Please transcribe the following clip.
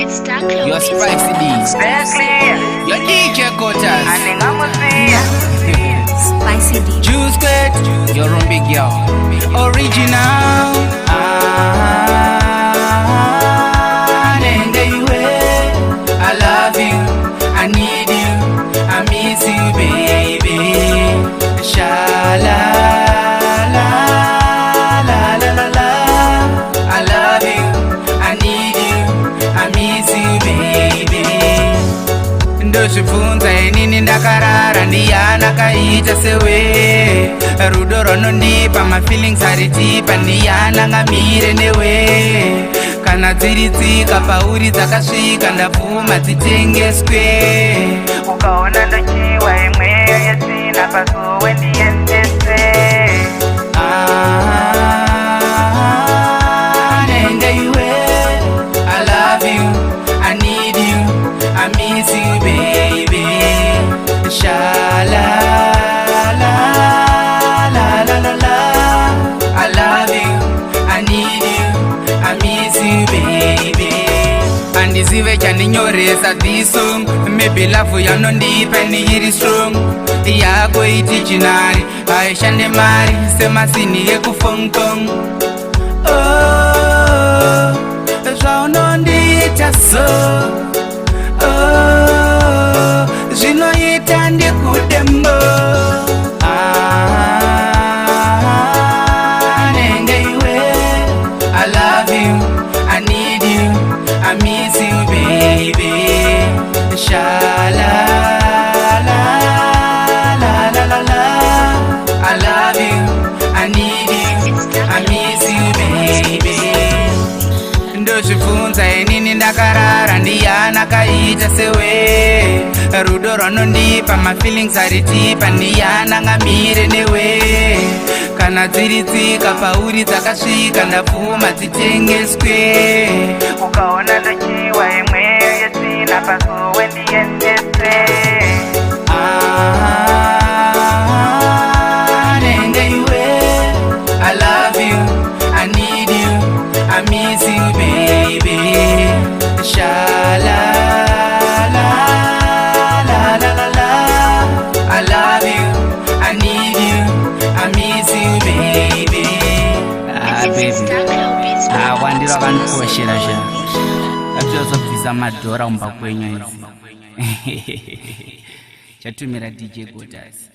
Your spicy D's. Your DJ Gotas. Spicy D. Juice Squid. Your own big girl. Original. Anenge Iwe. I love you. I need you. I miss you, baby. Shala. Ndochifunza inini ndakarara ndiyana kaita sewe rudo ronondipa mafeelings aritipa ndiyana ngamire newe kana dziri tsika pauri dzakasvika ndapfuma dzitengeswe ukaona ndochiwa imweyo yesina pasowe ndiendese Anenge Iwe I love you I need you I miss you, baby. Shala, la, la, la, la, la. I love you, I need you, I miss you, baby. Andizive chaninyoresa this song. Maybe love yanondipa niyiri strong. Yako iti chinari, aishande mari, sema sini yeku fong kong. Oh, zvaunondita so. Zvinoita ndikudembo Anenge Iwe I love you I need you I miss you baby Shala la la la la la I love you I need you I miss you baby Ndochifunza inini ndakarara ndiyana kaita sewe rudo ronondipa mafeelings aritipa ndiyana ngamire newe kana dziri tsika pauri dzakasvika ndapfuma dzitengeswe ukaona ndochiwa imweyo yesina pasowe ndiendese Anenge Iwe I love you I need you I miss you baby Shala la la la la la I love you I need you I miss you baby baby wandira vanikoshera zva azvozobvisa madhora umba kwenyu izi chatumira DJ Gotas